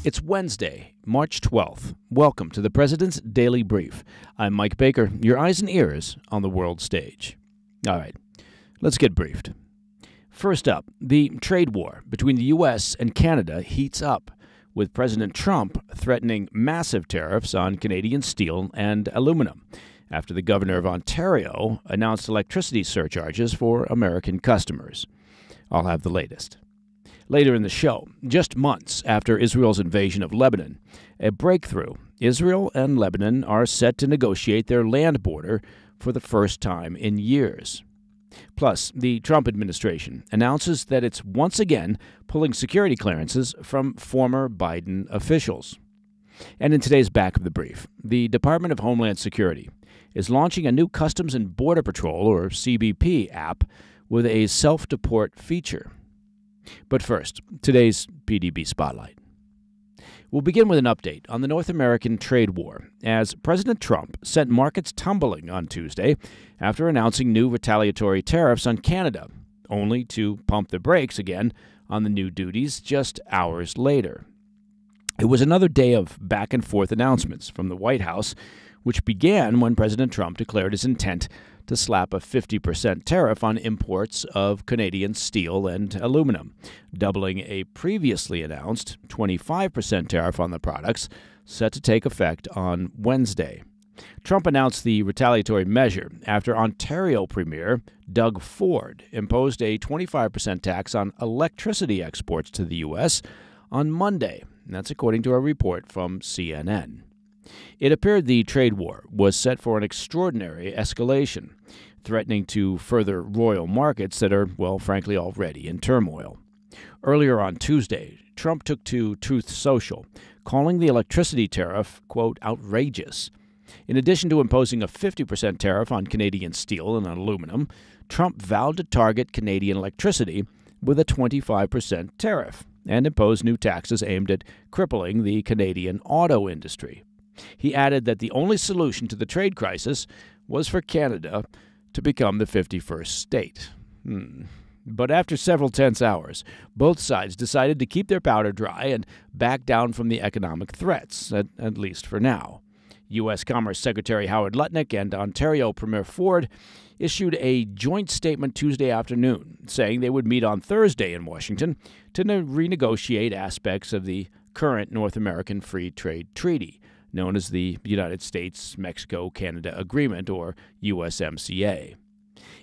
It's Wednesday, March 12th. Welcome to the President's Daily Brief. I'm Mike Baker, your eyes and ears on the world stage. All right, let's get briefed. First up, the trade war between the U.S. and Canada heats up, with President Trump threatening massive tariffs on Canadian steel and aluminum, after the governor of Ontario announced electricity surcharges for American customers. I'll have the latest. Later in the show, just months after Israel's invasion of Lebanon, a breakthrough. Israel and Lebanon are set to negotiate their land border for the first time in years. Plus, the Trump administration announces that it's once again pulling security clearances from former Biden officials. And in today's Back of the Brief, the Department of Homeland Security is launching a new Customs and Border Patrol, or CBP, app with a self-deport feature. But first, today's PDB Spotlight. We'll begin with an update on the North American trade war, as President Trump sent markets tumbling on Tuesday after announcing new retaliatory tariffs on Canada, only to pump the brakes again on the new duties just hours later. It was another day of back-and-forth announcements from the White House, which began when President Trump declared his intent to slap a 50% tariff on imports of Canadian steel and aluminum, doubling a previously announced 25% tariff on the products set to take effect on Wednesday. Trump announced the retaliatory measure after Ontario Premier Doug Ford imposed a 25% tax on electricity exports to the U.S. on Monday. And that's according to a report from CNN. It appeared the trade war was set for an extraordinary escalation, threatening to further roil markets that are, well, frankly, already in turmoil. Earlier on Tuesday, Trump took to Truth Social, calling the electricity tariff, quote, outrageous. In addition to imposing a 50% tariff on Canadian steel and aluminum, Trump vowed to target Canadian electricity with a 25% tariff and impose new taxes aimed at crippling the Canadian auto industry. He added that the only solution to the trade crisis was for Canada to become the 51st state. But after several tense hours, both sides decided to keep their powder dry and back down from the economic threats, at least for now. U.S. Commerce Secretary Howard Lutnick and Ontario Premier Ford issued a joint statement Tuesday afternoon, saying they would meet on Thursday in Washington to renegotiate aspects of the current North American Free Trade Treaty, known as the United States-Mexico-Canada Agreement, or USMCA.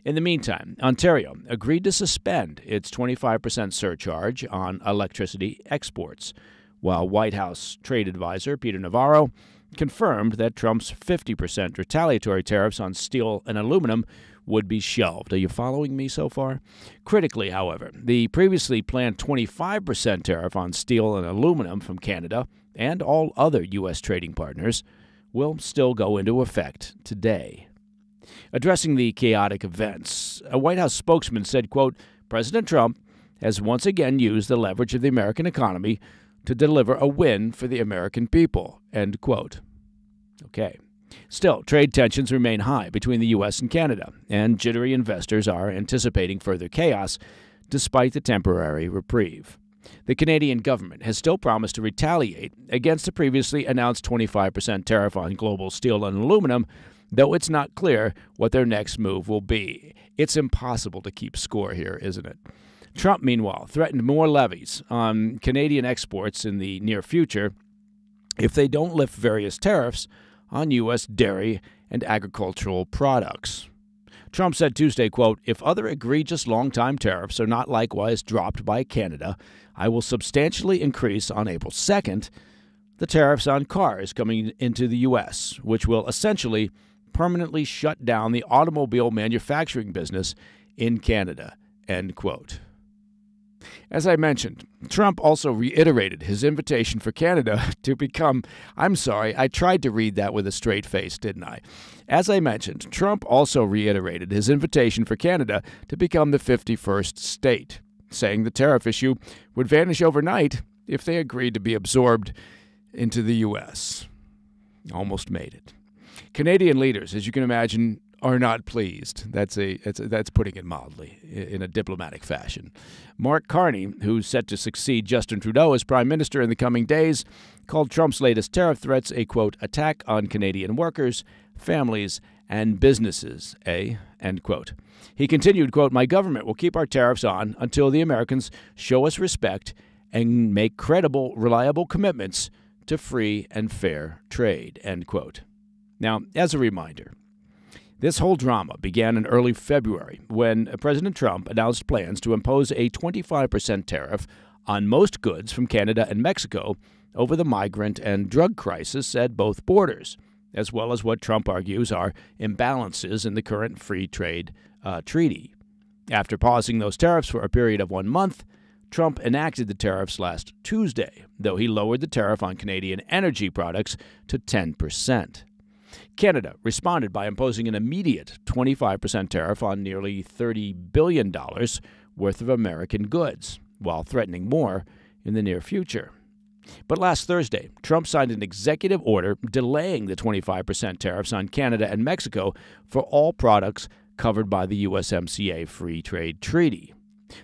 In the meantime, Ontario agreed to suspend its 25% surcharge on electricity exports, while White House trade advisor Peter Navarro confirmed that Trump's 50% retaliatory tariffs on steel and aluminum would be shelved. Are you following me so far? Critically, however, the previously planned 25% tariff on steel and aluminum from Canada and all other U.S. trading partners will still go into effect today. Addressing the chaotic events, a White House spokesman said, quote, President Trump has once again used the leverage of the American economy to deliver a win for the American people, end quote. Okay. Still, trade tensions remain high between the U.S. and Canada, and jittery investors are anticipating further chaos despite the temporary reprieve. The Canadian government has still promised to retaliate against the previously announced 25% tariff on global steel and aluminum, though it's not clear what their next move will be. It's impossible to keep score here, isn't it? Trump, meanwhile, threatened more levies on Canadian exports in the near future if they don't lift various tariffs on U.S. dairy and agricultural products. Trump said Tuesday, quote, if other egregious long-time tariffs are not likewise dropped by Canada, I will substantially increase on April 2nd the tariffs on cars coming into the U.S., which will essentially permanently shut down the automobile manufacturing business in Canada, end quote. As I mentioned, Trump also reiterated his invitation for Canada to become, I'm sorry, I tried to read that with a straight face, didn't I? As I mentioned, Trump also reiterated his invitation for Canada to become the 51st state, saying the tariff issue would vanish overnight if they agreed to be absorbed into the U.S. Almost made it. Canadian leaders, as you can imagine, are not pleased. That's putting it mildly, in a diplomatic fashion. Mark Carney, who's set to succeed Justin Trudeau as prime minister in the coming days, called Trump's latest tariff threats a, quote, attack on Canadian workers, families, and businesses, end quote. He continued, quote, my government will keep our tariffs on until the Americans show us respect and make credible, reliable commitments to free and fair trade, end quote. Now, as a reminder, this whole drama began in early February when President Trump announced plans to impose a 25% tariff on most goods from Canada and Mexico over the migrant and drug crisis at both borders, as well as what Trump argues are imbalances in the current free trade treaty. After pausing those tariffs for a period of 1 month, Trump enacted the tariffs last Tuesday, though he lowered the tariff on Canadian energy products to 10%. Canada responded by imposing an immediate 25% tariff on nearly $30 billion worth of American goods, while threatening more in the near future. But last Thursday, Trump signed an executive order delaying the 25% tariffs on Canada and Mexico for all products covered by the USMCA Free Trade Treaty.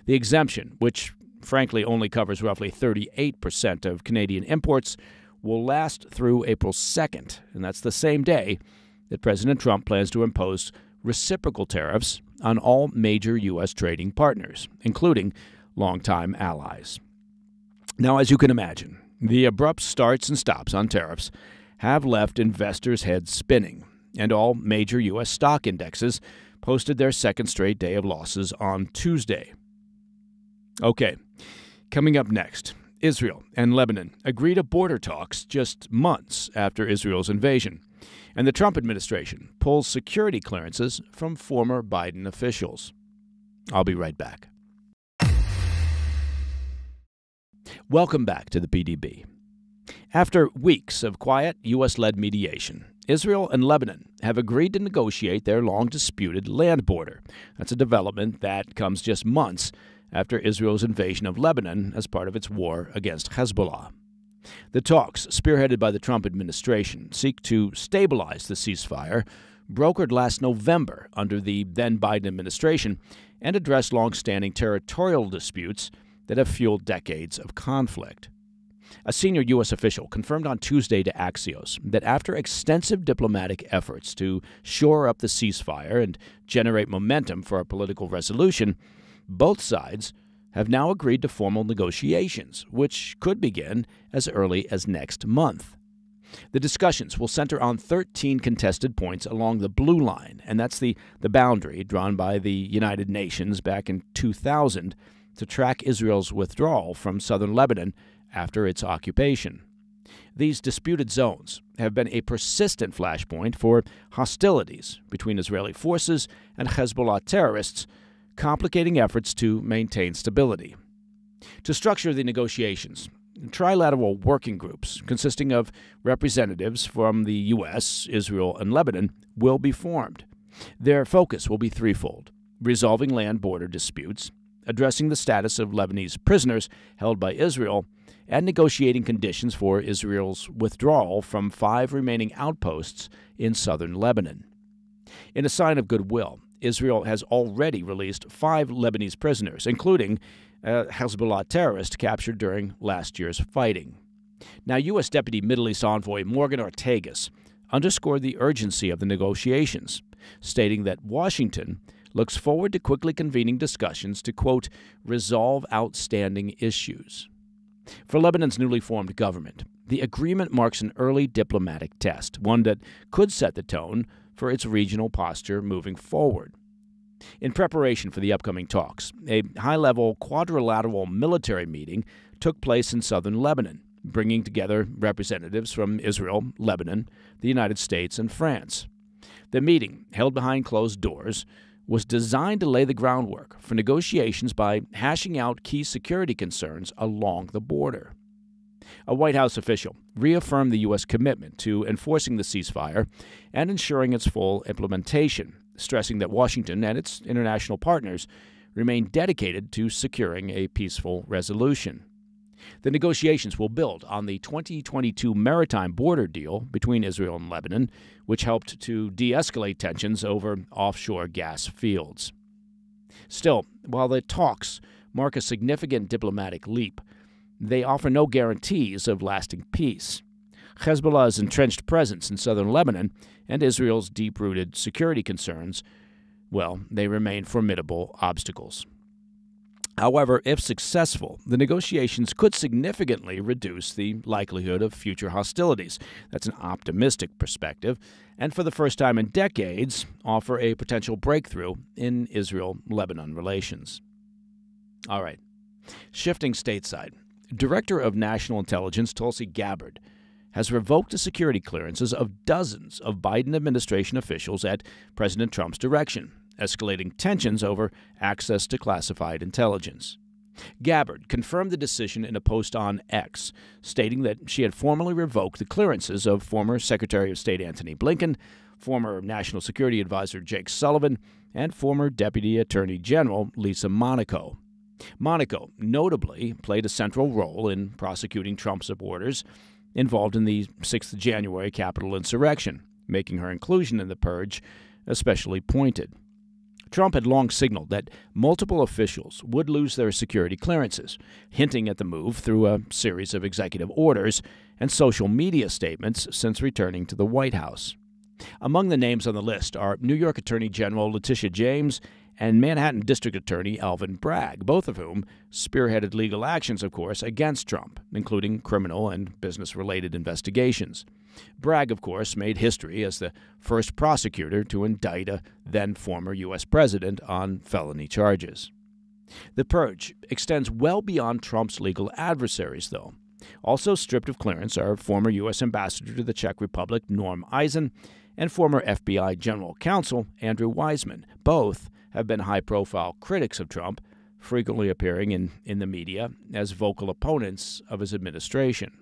The exemption, which frankly only covers roughly 38% of Canadian imports, will last through April 2nd, and that's the same day that President Trump plans to impose reciprocal tariffs on all major U.S. trading partners, including longtime allies. Now, as you can imagine, the abrupt starts and stops on tariffs have left investors' heads spinning, and all major U.S. stock indexes posted their second straight day of losses on Tuesday. Okay, coming up next, Israel and Lebanon agree to border talks just months after Israel's invasion, and the Trump administration pulls security clearances from former Biden officials. I'll be right back. Welcome back to the PDB. After weeks of quiet U.S.-led mediation, Israel and Lebanon have agreed to negotiate their long-disputed land border. That's a development that comes just months after Israel's invasion of Lebanon as part of its war against Hezbollah. The talks, spearheaded by the Trump administration, seek to stabilize the ceasefire brokered last November under the then Biden administration and address long-standing territorial disputes that have fueled decades of conflict. A senior U.S. official confirmed on Tuesday to Axios that after extensive diplomatic efforts to shore up the ceasefire and generate momentum for a political resolution, both sides have now agreed to formal negotiations, which could begin as early as next month. The discussions will center on 13 contested points along the Blue Line, and that's the boundary drawn by the United Nations back in 2000 to track Israel's withdrawal from southern Lebanon after its occupation. These disputed zones have been a persistent flashpoint for hostilities between Israeli forces and Hezbollah terrorists, complicating efforts to maintain stability. To structure the negotiations, trilateral working groups consisting of representatives from the U.S., Israel, and Lebanon will be formed. Their focus will be threefold: resolving land border disputes, addressing the status of Lebanese prisoners held by Israel, and negotiating conditions for Israel's withdrawal from 5 remaining outposts in southern Lebanon. In a sign of goodwill, Israel has already released 5 Lebanese prisoners, including a Hezbollah terrorist captured during last year's fighting. Now, U.S. Deputy Middle East Envoy Morgan Ortagus underscored the urgency of the negotiations, stating that Washington looks forward to quickly convening discussions to, quote, resolve outstanding issues. For Lebanon's newly formed government, the agreement marks an early diplomatic test, one that could set the tone for its regional posture moving forward. In preparation for the upcoming talks, a high-level quadrilateral military meeting took place in southern Lebanon, bringing together representatives from Israel, Lebanon, the United States, and France. The meeting, held behind closed doors, was designed to lay the groundwork for negotiations by hashing out key security concerns along the border. A White House official reaffirmed the U.S. commitment to enforcing the ceasefire and ensuring its full implementation, stressing that Washington and its international partners remain dedicated to securing a peaceful resolution. The negotiations will build on the 2022 maritime border deal between Israel and Lebanon, which helped to de-escalate tensions over offshore gas fields. Still, while the talks mark a significant diplomatic leap, they offer no guarantees of lasting peace. Hezbollah's entrenched presence in southern Lebanon and Israel's deep-rooted security concerns, well, they remain formidable obstacles. However, if successful, the negotiations could significantly reduce the likelihood of future hostilities. That's an optimistic perspective, and for the first time in decades, offer a potential breakthrough in Israel-Lebanon relations. All right. Shifting stateside, Director of National Intelligence Tulsi Gabbard has revoked the security clearances of dozens of Biden administration officials at President Trump's direction, escalating tensions over access to classified intelligence. Gabbard confirmed the decision in a post on X, stating that she had formally revoked the clearances of former Secretary of State Antony Blinken, former National Security Advisor Jake Sullivan, and former Deputy Attorney General Lisa Monaco. Monaco notably played a central role in prosecuting Trump supporters involved in the 6th January Capitol insurrection, making her inclusion in the purge especially pointed. Trump had long signaled that multiple officials would lose their security clearances, hinting at the move through a series of executive orders and social media statements since returning to the White House. Among the names on the list are New York Attorney General Letitia James and Manhattan District Attorney Alvin Bragg, both of whom spearheaded legal actions, of course, against Trump, including criminal and business-related investigations. Bragg, of course, made history as the first prosecutor to indict a then-former U.S. president on felony charges. The purge extends well beyond Trump's legal adversaries, though. Also stripped of clearance are former U.S. Ambassador to the Czech Republic Norm Eisen and former FBI General Counsel Andrew Weissman. Both have been high-profile critics of Trump, frequently appearing in the media as vocal opponents of his administration.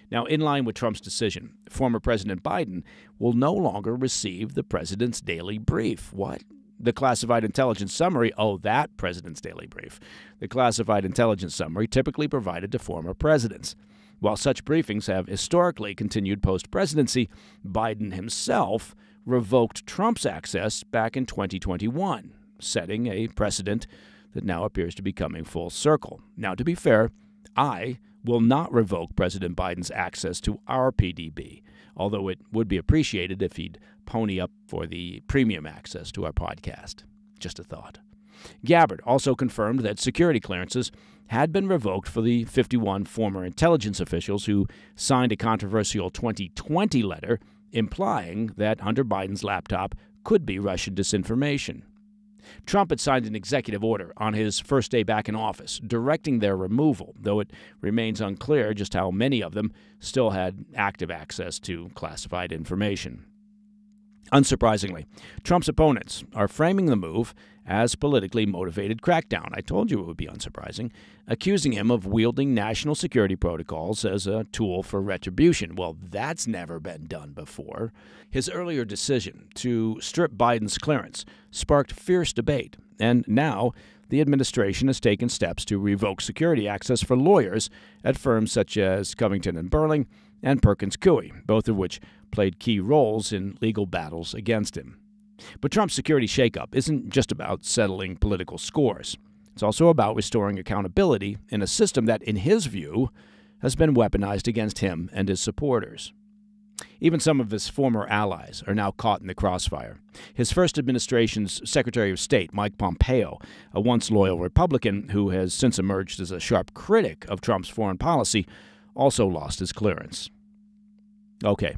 Now, in line with Trump's decision, former President Biden will no longer receive the president's daily brief. What? The classified intelligence summary? Oh, that president's daily brief. The classified intelligence summary typically provided to former presidents. While such briefings have historically continued post-presidency, Biden himself revoked Trump's access back in 2021, setting a precedent that now appears to be coming full circle. Now, to be fair, I will not revoke President Biden's access to our PDB, although it would be appreciated if he'd pony up for the premium access to our podcast. Just a thought. Gabbard also confirmed that security clearances had been revoked for the 51 former intelligence officials who signed a controversial 2020 letter implying that Hunter Biden's laptop could be Russian disinformation. Trump had signed an executive order on his first day back in office, directing their removal, though it remains unclear just how many of them still had active access to classified information. Unsurprisingly, Trump's opponents are framing the move as politically motivated crackdown. I told you it would be unsurprising, accusing him of wielding national security protocols as a tool for retribution. Well, that's never been done before. His earlier decision to strip Biden's clearance sparked fierce debate, and now the administration has taken steps to revoke security access for lawyers at firms such as Covington and Burling and Perkins Coie, both of which played key roles in legal battles against him. But Trump's security shakeup isn't just about settling political scores. It's also about restoring accountability in a system that, in his view, has been weaponized against him and his supporters. Even some of his former allies are now caught in the crossfire. His first administration's Secretary of State, Mike Pompeo, a once loyal Republican who has since emerged as a sharp critic of Trump's foreign policy, also lost his clearance. Okay.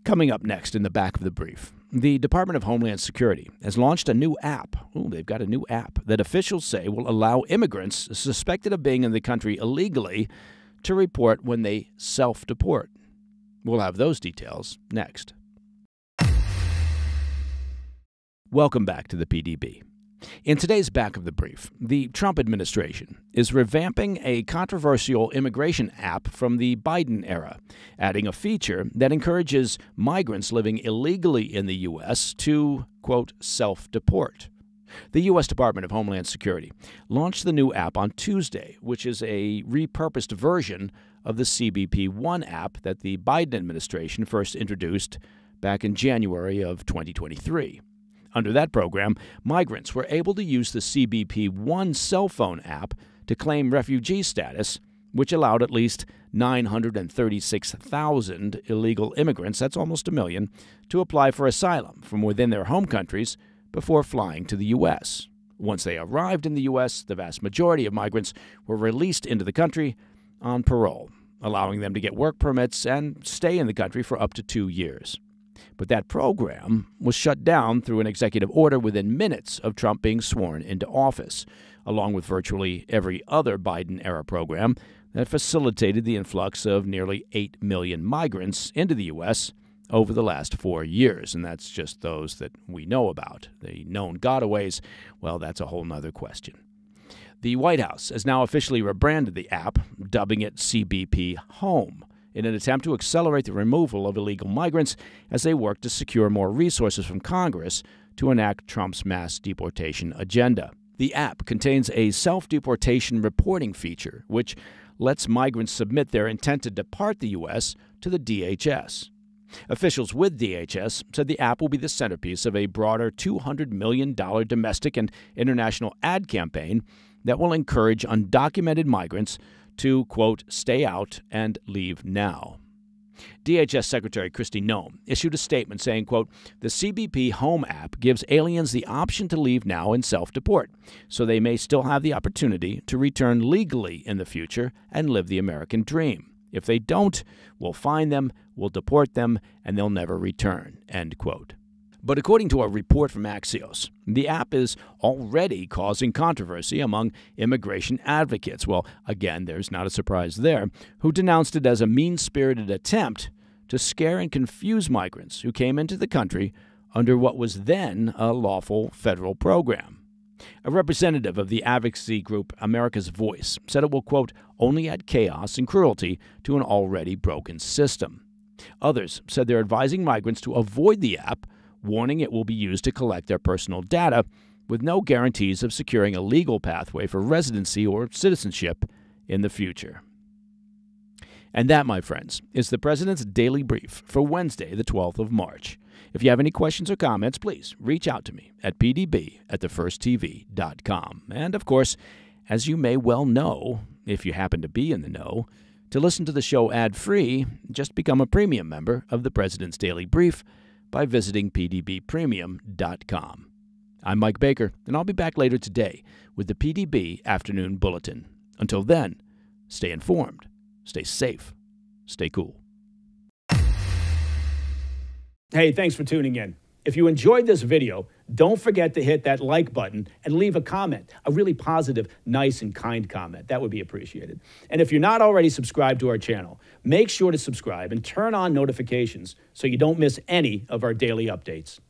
Coming up next in the back of the brief, the Department of Homeland Security has launched a new app. They've got a new app that officials say will allow immigrants suspected of being in the country illegally to report when they self-deport. We'll have those details next. Welcome back to the PDB. In today's back of the brief, the Trump administration is revamping a controversial immigration app from the Biden era, adding a feature that encourages migrants living illegally in the U.S. to, quote, self-deport. The U.S. Department of Homeland Security launched the new app on Tuesday, which is a repurposed version of the CBP One app that the Biden administration first introduced back in January of 2023. Under that program, migrants were able to use the CBP One cell phone app to claim refugee status, which allowed at least 936,000 illegal immigrants, that's almost a million, to apply for asylum from within their home countries before flying to the U.S. Once they arrived in the U.S., the vast majority of migrants were released into the country on parole, allowing them to get work permits and stay in the country for up to 2 years. But that program was shut down through an executive order within minutes of Trump being sworn into office, along with virtually every other Biden-era program that facilitated the influx of nearly 8 million migrants into the U.S. over the last 4 years. And that's just those that we know about. The known gotaways, well, that's a whole nother question. The White House has now officially rebranded the app, dubbing it CBP Home, in an attempt to accelerate the removal of illegal migrants as they work to secure more resources from Congress to enact Trump's mass deportation agenda. The app contains a self-deportation reporting feature, which lets migrants submit their intent to depart the U.S. to the DHS. Officials with DHS said the app will be the centerpiece of a broader $200 million domestic and international ad campaign that will encourage undocumented migrants to, quote, stay out and leave now. DHS Secretary Kristi Noem issued a statement saying, quote, the CBP Home app gives aliens the option to leave now and self-deport, so they may still have the opportunity to return legally in the future and live the American dream. If they don't, we'll find them, we'll deport them, and they'll never return, end quote. But according to a report from Axios, the app is already causing controversy among immigration advocates. Well, again, there's not a surprise there, who denounced it as a mean-spirited attempt to scare and confuse migrants who came into the country under what was then a lawful federal program. A representative of the advocacy group America's Voice said it will, quote, only add chaos and cruelty to an already broken system. Others said they're advising migrants to avoid the app, warning it will be used to collect their personal data with no guarantees of securing a legal pathway for residency or citizenship in the future. And that, my friends, is the President's Daily Brief for Wednesday, the 12th of March. If you have any questions or comments, please reach out to me at pdb@thefirsttv.com. And, of course, as you may well know, if you happen to be in the know, to listen to the show ad-free, just become a premium member of the President's Daily Brief by visiting pdbpremium.com. I'm Mike Baker, and I'll be back later today with the PDB Afternoon Bulletin. Until then, stay informed, stay safe, stay cool. Hey, thanks for tuning in. If you enjoyed this video, don't forget to hit that like button and leave a comment, a really positive, nice, and kind comment. That would be appreciated. And if you're not already subscribed to our channel, make sure to subscribe and turn on notifications so you don't miss any of our daily updates.